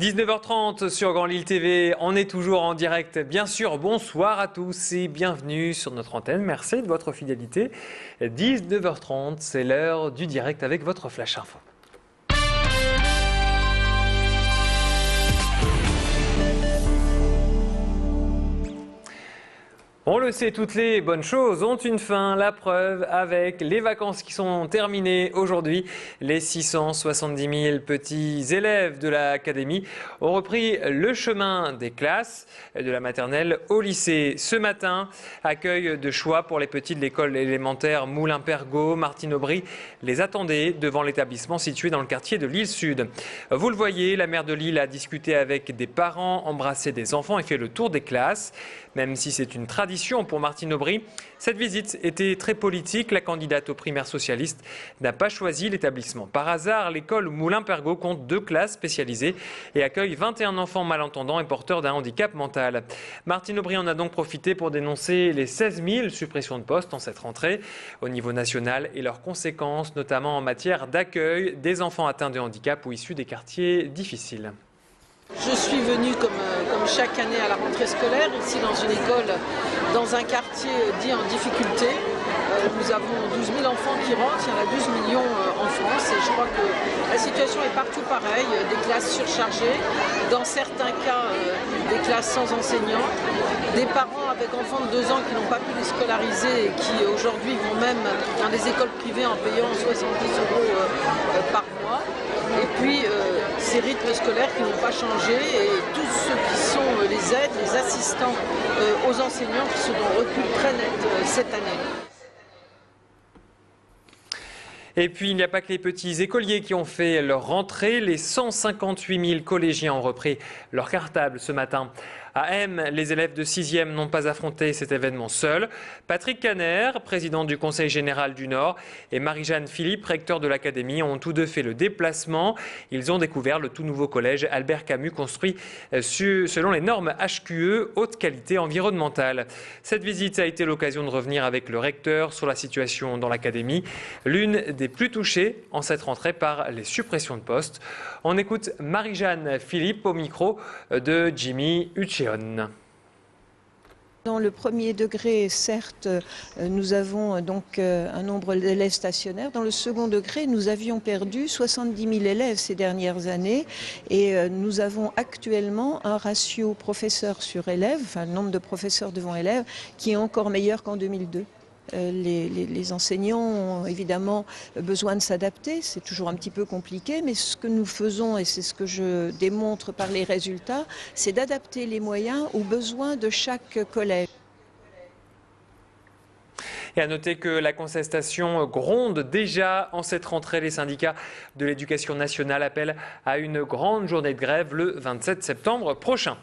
19h30 sur Grand Lille TV, on est toujours en direct. Bien sûr, bonsoir à tous et bienvenue sur notre antenne. Merci de votre fidélité. 19h30, c'est l'heure du direct avec votre Flash Info. On le sait, toutes les bonnes choses ont une fin. La preuve avec les vacances qui sont terminées aujourd'hui. Les 670 000 petits élèves de l'académie ont repris le chemin des classes, de la maternelle au lycée. Ce matin, accueil de choix pour les petits de l'école élémentaire Moulin-Pergot. Martine Aubry les attendait devant l'établissement situé dans le quartier de Lille-Sud. Vous le voyez, la maire de Lille a discuté avec des parents, embrassé des enfants et fait le tour des classes. Même si c'est une tradition pour Martine Aubry, cette visite était très politique. La candidate aux primaires socialistes n'a pas choisi l'établissement par hasard. L'école Moulin-Pergot compte 2 classes spécialisées et accueille 21 enfants malentendants et porteurs d'un handicap mental. Martine Aubry en a donc profité pour dénoncer les 16 000 suppressions de postes en cette rentrée au niveau national et leurs conséquences, notamment en matière d'accueil des enfants atteints de handicap ou issus des quartiers difficiles. Je suis venue comme chaque année à la rentrée scolaire, ici dans une école, dans un quartier dit en difficulté. Nous avons 12 000 enfants qui rentrent, il y en a 12 millions en France et je crois que la situation est partout pareille, des classes surchargées, dans certains cas des classes sans enseignants, des parents avec enfants de 2 ans qui n'ont pas pu les scolariser et qui aujourd'hui vont même dans des écoles privées en payant 70 € par mois. Et puis ces rythmes scolaires qui n'ont pas changé et tous ceux qui sont les aides, les assistants aux enseignants qui sont en recul très net cette année. Et puis, il n'y a pas que les petits écoliers qui ont fait leur rentrée. Les 158 000 collégiens ont repris leur cartable ce matin. À M, les élèves de 6e n'ont pas affronté cet événement seuls. Patrick Caner, président du Conseil général du Nord, et Marie-Jeanne Philippe, recteur de l'Académie, ont tous deux fait le déplacement. Ils ont découvert le tout nouveau collège Albert Camus, construit selon les normes HQE, haute qualité environnementale. Cette visite a été l'occasion de revenir avec le recteur sur la situation dans l'Académie, l'une des plus touchées en cette rentrée par les suppressions de postes. On écoute Marie-Jeanne Philippe au micro de Jimmy Ucceon. Dans le premier degré, certes, nous avons donc un nombre d'élèves stationnaires. Dans le second degré, nous avions perdu 70 000 élèves ces dernières années et nous avons actuellement un ratio professeur sur élève, enfin le nombre de professeurs devant élèves, qui est encore meilleur qu'en 2002. Les enseignants ont évidemment besoin de s'adapter, c'est toujours un petit peu compliqué, mais ce que nous faisons, et c'est ce que je démontre par les résultats, c'est d'adapter les moyens aux besoins de chaque collège. Et à noter que la contestation gronde déjà en cette rentrée. Les syndicats de l'éducation nationale appellent à une grande journée de grève le 27 septembre prochain.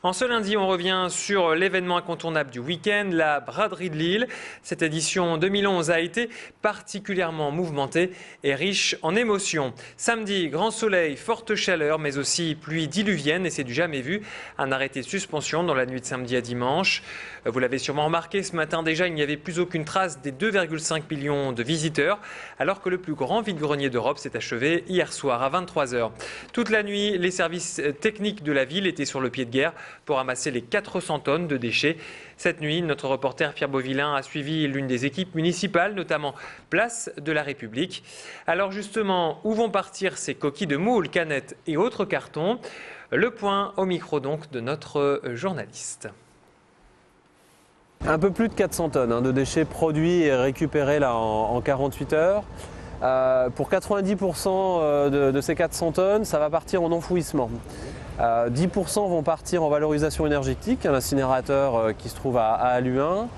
En ce lundi, on revient sur l'événement incontournable du week-end, la braderie de Lille. Cette édition 2011 a été particulièrement mouvementée et riche en émotions. Samedi, grand soleil, forte chaleur, mais aussi pluie diluvienne et c'est du jamais vu. Un arrêté de suspension dans la nuit de samedi à dimanche. Vous l'avez sûrement remarqué, ce matin déjà, il n'y avait plus aucune trace des 2,5 millions de visiteurs, alors que le plus grand vide-grenier d'Europe s'est achevé hier soir à 23 h. Toute la nuit, les services techniques de la ville étaient sur le pied de guerre pour ramasser les 400 tonnes de déchets. Cette nuit, notre reporter Pierre Beauvillain a suivi l'une des équipes municipales, notamment Place de la République. Alors justement, où vont partir ces coquilles de moules, canettes et autres cartons? Le point au micro donc de notre journaliste. Un peu plus de 400 tonnes de déchets produits et récupérés là, en 48 heures. Pour 90% de ces 400 tonnes, ça va partir en enfouissement. 10% vont partir en valorisation énergétique, un incinérateur qui se trouve à Alluin.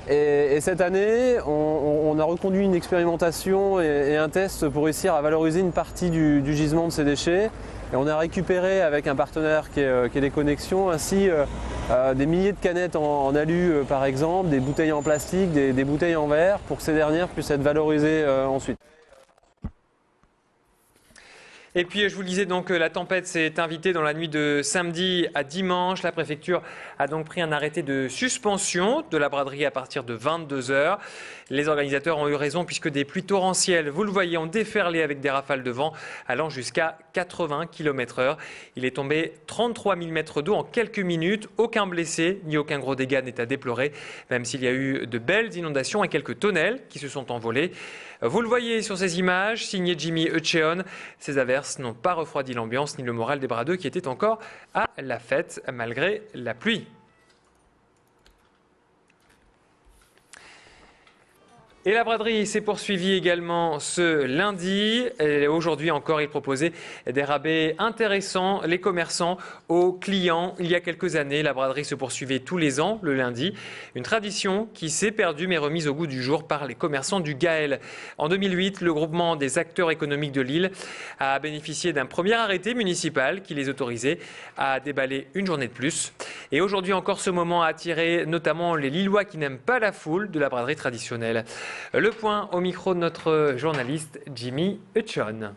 Et cette année, on a reconduit une expérimentation et un test pour réussir à valoriser une partie du gisement de ces déchets. Et on a récupéré avec un partenaire qui est Les Connexions ainsi des milliers de canettes en alu par exemple, des bouteilles en plastique, des bouteilles en verre pour que ces dernières puissent être valorisées ensuite. Et puis, je vous le disais, donc, la tempête s'est invitée dans la nuit de samedi à dimanche. La préfecture a donc pris un arrêté de suspension de la braderie à partir de 22 h. Les organisateurs ont eu raison puisque des pluies torrentielles, vous le voyez, ont déferlé avec des rafales de vent allant jusqu'à 80 km/h. Il est tombé 33 000 mètres d'eau en quelques minutes. Aucun blessé ni aucun gros dégât n'est à déplorer, même s'il y a eu de belles inondations et quelques tonnelles qui se sont envolées. Vous le voyez sur ces images, signé Jimmy Echeon. Ces averses n'ont pas refroidi l'ambiance ni le moral des bradeux qui étaient encore à la fête malgré la pluie. Et la braderie s'est poursuivie également ce lundi. Aujourd'hui encore, il proposait des rabais intéressants, les commerçants aux clients. Il y a quelques années, la braderie se poursuivait tous les ans, le lundi. Une tradition qui s'est perdue mais remise au goût du jour par les commerçants du Gaël. En 2008, le groupement des acteurs économiques de Lille a bénéficié d'un premier arrêté municipal qui les autorisait à déballer une journée de plus. Et aujourd'hui encore, ce moment a attiré notamment les Lillois qui n'aiment pas la foule de la braderie traditionnelle. Le point au micro de notre journaliste Jimmy Echeon.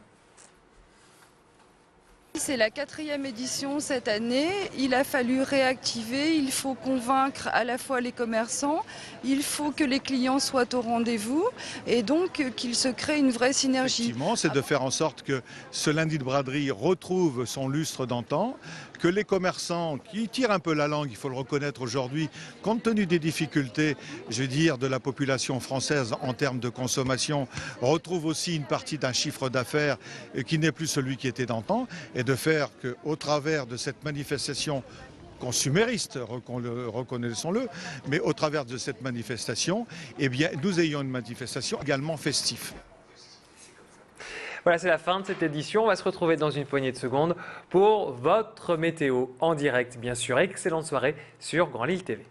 C'est la 4e édition cette année. Il a fallu réactiver, il faut convaincre à la fois les commerçants, il faut que les clients soient au rendez-vous et donc qu'il se crée une vraie synergie. Effectivement, c'est de faire en sorte que ce lundi de braderie retrouve son lustre d'antan, que les commerçants qui tirent un peu la langue, il faut le reconnaître aujourd'hui, compte tenu des difficultés, je veux dire, de la population française en termes de consommation, retrouvent aussi une partie d'un chiffre d'affaires qui n'est plus celui qui était d'antan, et de faire qu'au travers de cette manifestation consumériste, reconnaissons-le, mais au travers de cette manifestation, eh bien, nous ayons une manifestation également festive. Voilà, c'est la fin de cette édition. On va se retrouver dans une poignée de secondes pour votre météo en direct, bien sûr. Excellente soirée sur Grand Lille TV.